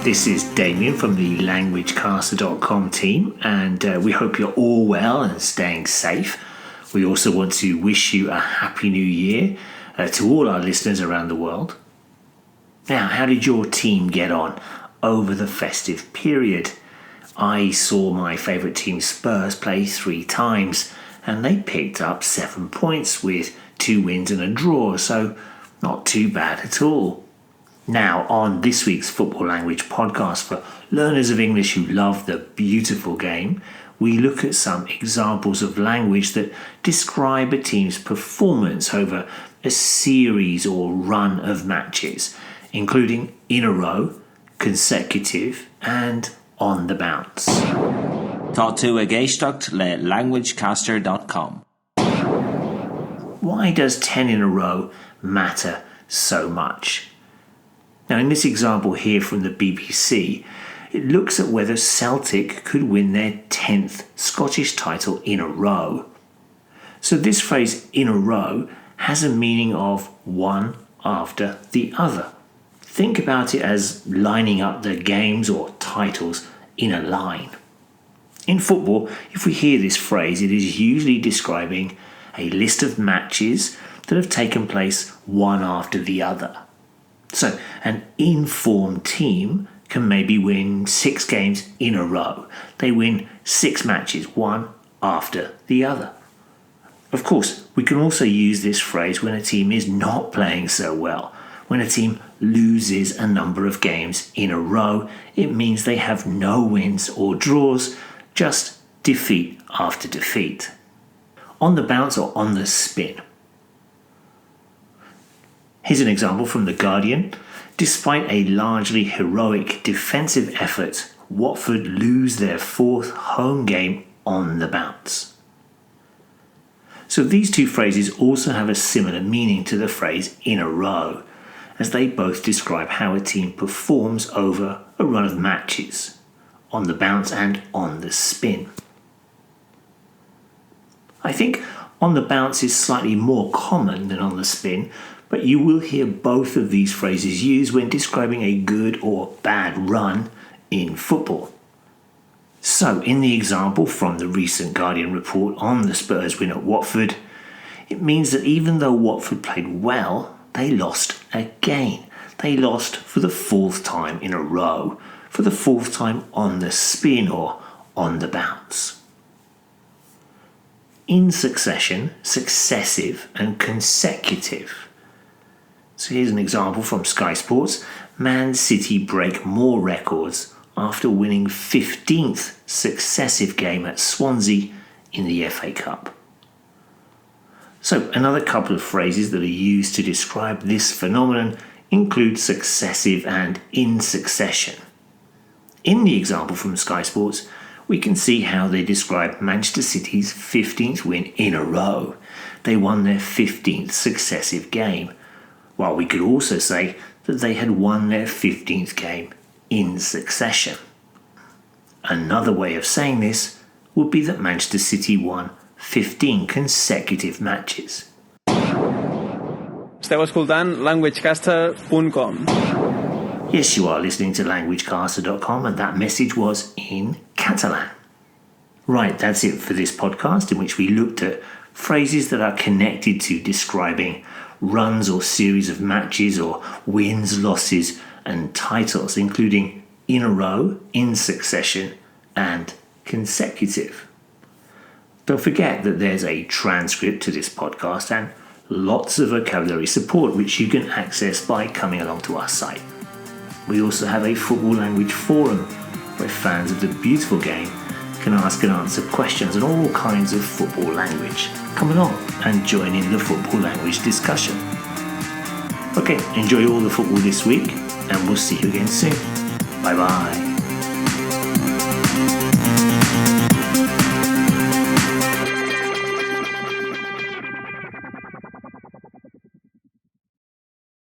This is Damien from the LanguageCaster.com team, and we hope you're all well and staying safe. We also want to wish you a happy new year to all our listeners around the world. Now, how did your team get on over the festive period? I saw my favourite team Spurs play 3 times, and they picked up 7 points with 2 wins and a draw, so not too bad at all. Now, on this week's Football Language podcast for learners of English who love the beautiful game, we look at some examples of language that describe a team's performance over a series or run of matches, including in a row, consecutive, and on the bounce. Tá tú a géisteacht le languagecaster.com. Why does 10 in a row matter so much? Now, in this example here from the BBC, it looks at whether Celtic could win their 10th Scottish title in a row. So this phrase, in a row, has a meaning of one after the other. Think about it as lining up the games or titles in a line. In football, if we hear this phrase, it is usually describing a list of matches that have taken place one after the other. So, an informed team can maybe win 6 games in a row. They win 6 matches, one after the other. Of course, we can also use this phrase when a team is not playing so well. When a team loses a number of games in a row, it means they have no wins or draws, just defeat after defeat. On the bounce or on the spin. Here's an example from The Guardian. Despite a largely heroic defensive effort, Watford lose their 4th home game on the bounce. So these 2 phrases also have a similar meaning to the phrase in a row, as they both describe how a team performs over a run of matches, on the bounce and on the spin. I think on the bounce is slightly more common than on the spin, but you will hear both of these phrases used when describing a good or bad run in football. So, in the example from the recent Guardian report on the Spurs win at Watford, it means that even though Watford played well, they lost again. They lost for the 4th time in a row, for the 4th time on the spin or on the bounce. In succession, successive and consecutive. So here's an example from Sky Sports. Man City break more records after winning 15th successive game at Swansea in the FA Cup. So another couple of phrases that are used to describe this phenomenon include successive and in succession. In the example from Sky Sports, we can see how they describe Manchester City's 15th win in a row. They won their 15th successive game, while we could also say that they had won their 15th game in succession. Another way of saying this would be that Manchester City won 15 consecutive matches. Esteu escoltant languagecaster.com. Yes, you are listening to LanguageCaster.com, and that message was in Catalan. Right, that's it for this podcast, in which we looked at phrases that are connected to describing runs or series of matches or wins, losses, and titles, including in a row, in succession, and consecutive. Don't forget that there's a transcript to this podcast and lots of vocabulary support which you can access by coming along to our site. We also have a football language forum where fans of the beautiful game can ask and answer questions on all kinds of football language. Come along and join in the football language discussion. Okay, enjoy all the football this week, and we'll see you again soon. Bye bye.